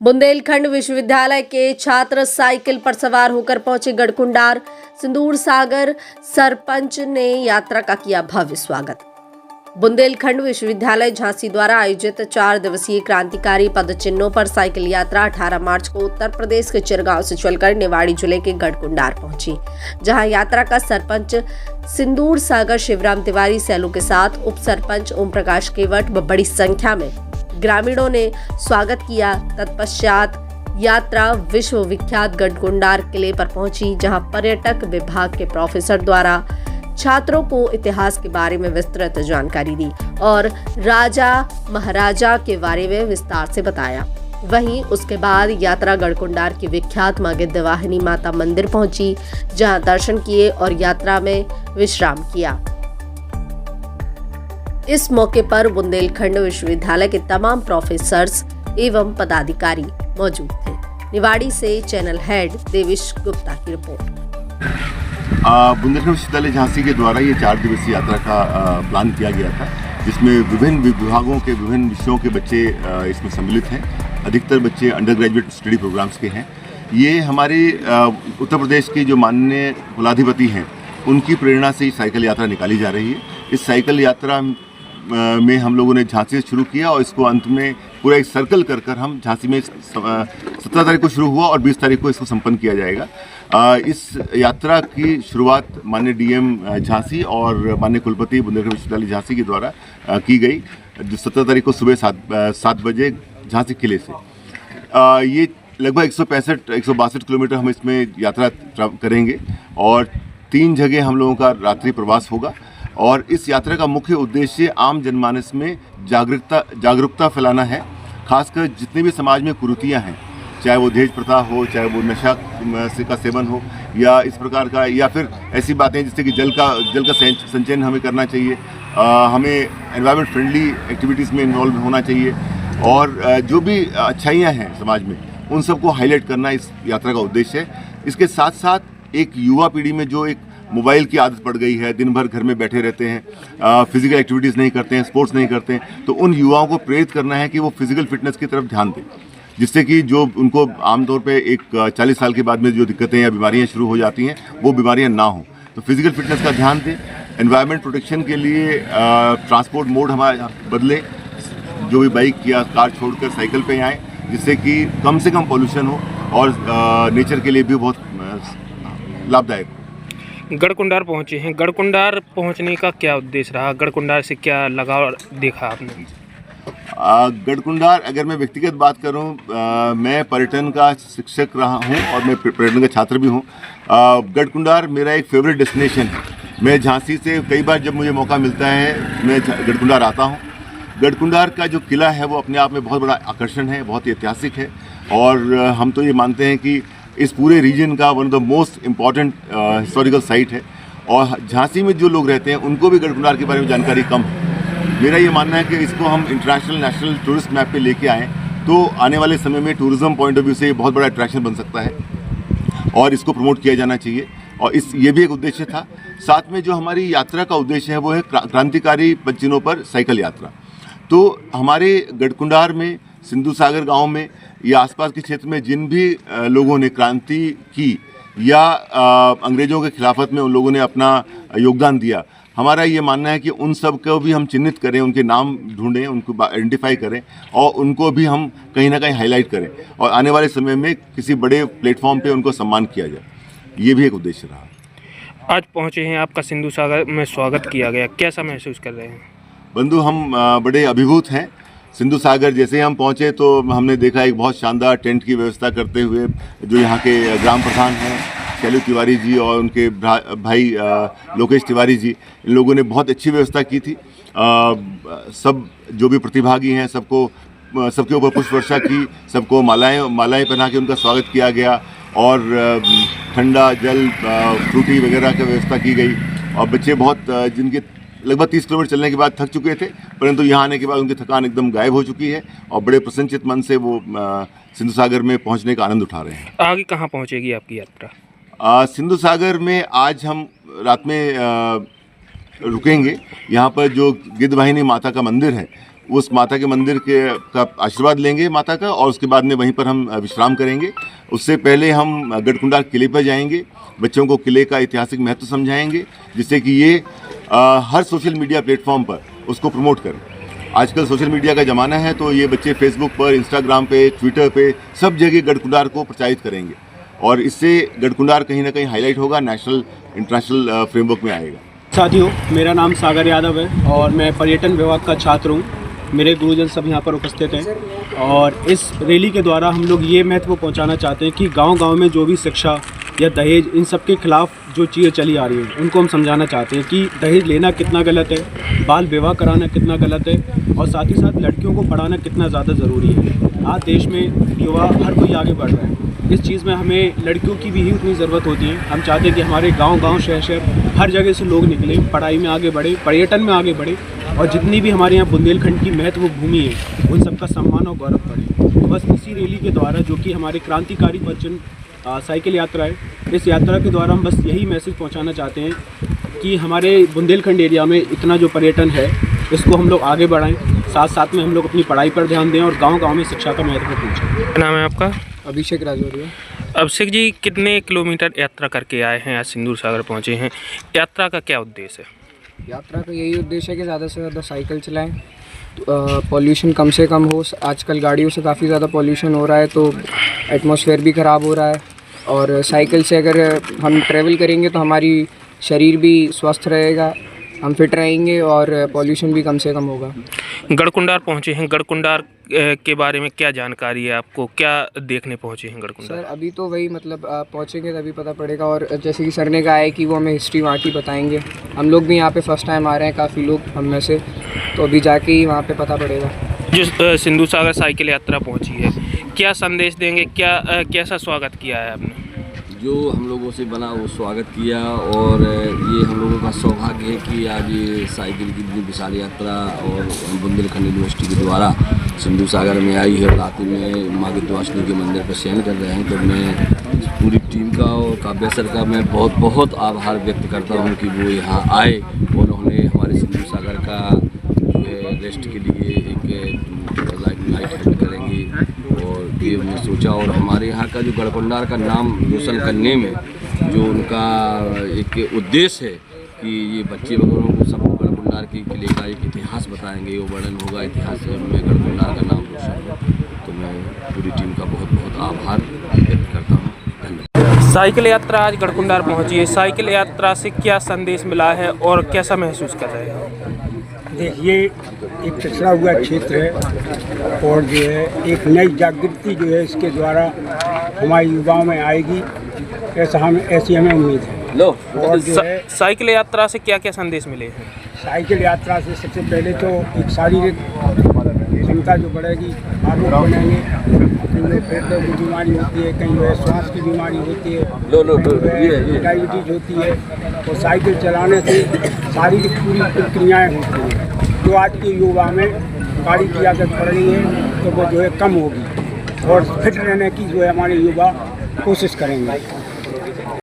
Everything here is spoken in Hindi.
बुंदेलखंड विश्वविद्यालय के छात्र साइकिल पर सवार होकर पहुंचे गढ़कुंडार। सिंदूर सागर सरपंच ने यात्रा का किया भव्य स्वागत। बुंदेलखंड विश्वविद्यालय झांसी द्वारा आयोजित 4 दिवसीय क्रांतिकारी पद चिन्हों पर साइकिल यात्रा 18 मार्च को उत्तर प्रदेश के चिरगांव से चलकर निवाड़ी जिले के गढ़कुंडार पहुंची, जहां यात्रा का सरपंच सिंदूर सागर शिवराम तिवारी सैलू के साथ उप सरपंच ओम प्रकाश केवट व बड़ी संख्या में ग्रामीणों ने स्वागत किया। तत्पश्चात यात्रा विश्व विख्यात गढ़कुंडार किले पर पहुंची, जहां पर्यटक विभाग के प्रोफेसर द्वारा छात्रों को इतिहास के बारे में विस्तृत जानकारी दी और राजा महाराजा के बारे में विस्तार से बताया। वहीं उसके बाद यात्रा गढ़कुंडार की विख्यात मां गिद्धवाहिनी माता मंदिर पहुंची, जहां दर्शन किए और यात्रा में विश्राम किया। इस मौके पर बुंदेलखंड विश्वविद्यालय के तमाम प्रोफेसर्स एवं पदाधिकारी मौजूद थे। निवाड़ी से चैनल हेड देवेश गुप्ता की रिपोर्ट। बुंदेलखंड विश्वविद्यालय झांसी के द्वारा ये 4 दिवसीय यात्रा का प्लान किया गया था, जिसमें विभिन्न विभागों के विभिन्न विषयों के बच्चे इसमें सम्मिलित हैं। अधिकतर बच्चे अंडर ग्रेजुएट स्टडी प्रोग्राम्स के हैं। ये हमारे उत्तर प्रदेश के जो माननीय कुलाधिपति हैं, उनकी प्रेरणा से ये साइकिल यात्रा निकाली जा रही है। इस साइकिल यात्रा में हम लोगों ने झांसी से शुरू किया और इसको अंत में पूरा एक सर्कल कर हम झांसी में 17 तारीख को शुरू हुआ और 20 तारीख को इसको संपन्न किया जाएगा। इस यात्रा की शुरुआत माननीय डीएम झांसी और माननीय कुलपति बुंदेलखंड विश्वविद्यालय झांसी के द्वारा की गई, जो 17 तारीख को सुबह 7 बजे झांसी किले से। ये लगभग 162 किलोमीटर हम इसमें यात्रा करेंगे और 3 जगह हम लोगों का रात्रि प्रवास होगा। और इस यात्रा का मुख्य उद्देश्य आम जनमानस में जागरूकता फैलाना है। खासकर जितनी भी समाज में कुरीतियाँ हैं, चाहे वो दहेज प्रथा हो, चाहे वो नशा का सेवन हो, या इस प्रकार का, या फिर ऐसी बातें जिससे कि जल का संचयन हमें करना चाहिए, हमें एनवायरनमेंट फ्रेंडली एक्टिविटीज़ में इन्वॉल्व होना चाहिए, और जो भी अच्छाइयाँ हैं समाज में उन सबको हाईलाइट करना इस यात्रा का उद्देश्य है। इसके साथ साथ एक युवा पीढ़ी में जो एक मोबाइल की आदत पड़ गई है, दिन भर घर में बैठे रहते हैं, फिजिकल एक्टिविटीज़ नहीं करते हैं, स्पोर्ट्स नहीं करते हैं, तो उन युवाओं को प्रेरित करना है कि वो फिजिकल फिटनेस की तरफ ध्यान दें, जिससे कि जो उनको आमतौर पे एक 40 साल के बाद में जो दिक्कतें या बीमारियां शुरू हो जाती हैं, वो बीमारियां ना हो। तो फिजिकल फिटनेस का ध्यान दें। एनवायरनमेंट प्रोटेक्शन के लिए ट्रांसपोर्ट मोड हमारा बदले, जो भी बाइक या कार छोड़कर साइकिल पे आएँ, जिससे कि कम से कम पॉल्यूशन हो और नेचर के लिए भी बहुत लाभदायक हो। गढ़कुंडार पहुँचे हैं, गढ़कुंडार पहुँचने का क्या उद्देश्य रहा? गढ़कुंडार से क्या लगाव देखा आपने? गढ़कुंडार, अगर मैं व्यक्तिगत बात करूं, मैं पर्यटन का शिक्षक रहा हूं और मैं पर्यटन का छात्र भी हूं। गढ़कुंडार मेरा एक फेवरेट डेस्टिनेशन है। मैं झांसी से कई बार जब मुझे मौका मिलता है मैं गढ़कुंडार आता हूं। गढ़कुंडार का जो किला है वो अपने आप में बहुत बड़ा आकर्षण है, बहुत ही ऐतिहासिक है, और हम तो ये मानते हैं कि इस पूरे रीजन का one of the most important historical site है। और झांसी में जो लोग रहते हैं उनको भी गढ़कुंडार के बारे में जानकारी कम है। मेरा ये मानना है कि इसको हम इंटरनेशनल नेशनल टूरिस्ट मैप पे लेके आएँ तो आने वाले समय में टूरिज्म पॉइंट ऑफ व्यू से बहुत बड़ा अट्रैक्शन बन सकता है और इसको प्रमोट किया जाना चाहिए। और ये भी एक उद्देश्य था। साथ में जो हमारी यात्रा का उद्देश्य है वो है क्रांतिकारी पद चिन्हों पर साइकिल यात्रा। तो हमारे गढ़कुंडार में, सिंधु सागर गाँव में या आसपास के क्षेत्र में जिन भी लोगों ने क्रांति की या अंग्रेज़ों के खिलाफत में उन लोगों ने अपना योगदान दिया, हमारा ये मानना है कि उन सब को भी हम चिन्हित करें, उनके नाम ढूंढें, उनको आइडेंटिफाई करें और उनको भी हम कहीं ना कहीं हाईलाइट करें और आने वाले समय में किसी बड़े प्लेटफॉर्म पे उनको सम्मान किया जाए। ये भी एक उद्देश्य रहा। आज पहुंचे हैं, आपका सिंधु सागर में स्वागत किया गया, कैसा महसूस कर रहे हैं? बंधु, हम बड़े अभिभूत हैं। सिंधु सागर जैसे हम पहुँचे तो हमने देखा एक बहुत शानदार टेंट की व्यवस्था करते हुए जो यहाँ के ग्राम प्रधान हैं शैलू तिवारी जी और उनके भाई लोकेश तिवारी जी, इन लोगों ने बहुत अच्छी व्यवस्था की थी। सब जो भी प्रतिभागी हैं सबके ऊपर पुष्प वर्षा की, सबको मालाएं पहना के उनका स्वागत किया गया और ठंडा जल, फ्रूटी वगैरह की व्यवस्था की गई। और बच्चे बहुत जिनके लगभग 30 किलोमीटर चलने के बाद थक चुके थे, परंतु यहाँ आने के बाद उनकी थकान एकदम गायब हो चुकी है और बड़े प्रसन्नचित मन से वो सिंधु सागर में पहुँचने का आनंद उठा रहे हैं। आगे कहाँ पहुँचेगी आपकी यात्रा? सिंधु सागर में आज हम रात में रुकेंगे। यहाँ पर जो गिद्धवाहिनी माता का मंदिर है उस माता के मंदिर के का आशीर्वाद लेंगे माता का, और उसके बाद में वहीं पर हम विश्राम करेंगे। उससे पहले हम गढ़कुंडार किले पर जाएंगे, बच्चों को किले का ऐतिहासिक महत्व समझाएंगे, जिससे कि ये हर सोशल मीडिया प्लेटफॉर्म पर उसको प्रमोट करें। आजकल सोशल मीडिया का ज़माना है, तो ये बच्चे फेसबुक पर, इंस्टाग्राम पे, ट्विटर पे सब जगह गढ़कुंडार को प्रचारित करेंगे, और इससे गढ़कुंडार कहीं ना कहीं हाईलाइट होगा, नेशनल इंटरनेशनल फ्रेमवर्क में आएगा। साथियों, मेरा नाम सागर यादव है और मैं पर्यटन विभाग का छात्र हूँ। मेरे गुरुजन सब यहाँ पर उपस्थित हैं और इस रैली के द्वारा हम लोग ये महत्व पहुँचाना चाहते हैं कि गांव-गांव में जो भी शिक्षा या दहेज, इन सब के खिलाफ जो चीज़ें चली आ रही हैं उनको हम समझाना चाहते हैं कि दहेज लेना कितना गलत है, बाल विवाह कराना कितना गलत है, और साथ ही साथ लड़कियों को पढ़ाना कितना ज़्यादा ज़रूरी है। आज देश में युवा हर कोई आगे बढ़ रहा है, इस चीज़ में हमें लड़कियों की भी ही उतनी ज़रूरत होती है। हम चाहते हैं कि हमारे गांव-गांव, शहर हर जगह से लोग निकलें, पढ़ाई में आगे बढ़े, पर्यटन में आगे बढ़े, और जितनी भी हमारे यहाँ बुंदेलखंड की महत्व भूमि है उन सबका सम्मान और गौरव बढ़े। तो बस इसी रैली के द्वारा, जो कि हमारे क्रांतिकारी वचन साइकिल यात्रा है, इस यात्रा के द्वारा हम बस यही मैसेज पहुँचाना चाहते हैं कि हमारे बुंदेलखंड एरिया में इतना जो पर्यटन है इसको हम लोग आगे बढ़ाएँ, साथ साथ में हम लोग अपनी पढ़ाई पर ध्यान दें और गाँव-गाँव में शिक्षा का महत्व पूछें। क्या नाम है आपका? अभिषेक राजौरिया। अभिषेक जी, कितने किलोमीटर यात्रा करके आए हैं, आज सिंदूर सागर पहुँचे हैं, यात्रा का क्या उद्देश्य है? यात्रा का यही उद्देश्य है कि ज़्यादा से ज़्यादा साइकिल चलाएं, पॉल्यूशन कम से कम हो। आजकल गाड़ियों से काफ़ी ज़्यादा पॉल्यूशन हो रहा है, तो एटमॉस्फेयर भी ख़राब हो रहा है, और साइकिल से अगर हम ट्रैवल करेंगे तो हमारी शरीर भी स्वस्थ रहेगा, हम फिट रहेंगे और पॉल्यूशन भी कम से कम होगा। गढ़कुंडार पहुँचे हैं, गढ़कुंडार के बारे में क्या जानकारी है आपको, क्या देखने पहुँचे हैं गढ़कुंडार? सर अभी तो वही मतलब पहुँचेंगे तभी पता पड़ेगा, और जैसे कि सर ने कहा है कि वो हमें हिस्ट्री वहाँ की बताएंगे। हम लोग भी यहाँ पे फर्स्ट टाइम आ रहे हैं, काफ़ी लोग हम में से, तो अभी जाके ही वहाँ पे पता पड़ेगा। जो सिंदूर सागर साइकिल यात्रा पहुँची है, क्या संदेश देंगे, कैसा स्वागत किया है आपने? जो हम लोगों से बना वो स्वागत किया, और ये हम लोगों का सौभाग्य है कि आज ये साइकिल की इतनी विशाल यात्रा और बुंदेलखंड यूनिवर्सिटी के द्वारा सिंधु सागर में आई है। रात में माँ विंध्यवासिनी के मंदिर पर शयन कर रहे हैं, तो मैं पूरी टीम का और काव्या सर का मैं बहुत बहुत आभार व्यक्त करता हूँ कि वो यहाँ आए और उन्होंने हमारे सिंधु सागर का जो है रेस्ट के लिए एक नाइट हेल्ड करेंगे, और ये हमने सोचा। और हमारे यहाँ का जो गढ़कुंडार का नाम रोशन करने में जो उनका एक उद्देश्य है कि ये बच्चे वगैरह को सबको गढ़कुंडार की किले का एक इतिहास बताएंगे, वो वर्णन होगा इतिहास में गढ़कुंडार का नाम रोशन हो। तो मैं पूरी टीम का बहुत बहुत आभार व्यक्त करता हूँ। धन्यवाद। साइकिल यात्रा आज गढ़कुंडार पहुँची है, साइकिल यात्रा से क्या संदेश मिला है और कैसा महसूस कर रहे हैं? देखिए, एक पिछड़ा हुआ क्षेत्र है और जो है एक नई जागृति जो है इसके द्वारा हमारे युवाओं में आएगी, ऐसी हमें उम्मीद है। और जो है साइकिल यात्रा से क्या क्या संदेश मिले हैं? साइकिल यात्रा से सबसे पहले तो एक शारीरिक क्षमता जो बढ़ेगी, आरोग्य बनेंगे। कहीं पेट की बीमारी होती है, कहीं श्वास की बीमारी होती है, डायबिटीज होती है, और साइकिल चलाने से शारीरिक पूरी प्रक्रियाएँ होती हैं जो आज के युवा में गाड़ी की आदत पड़ रही है, तो वो जो है कम होगी, और फिट रहने की जो है हमारे युवा कोशिश करेंगे।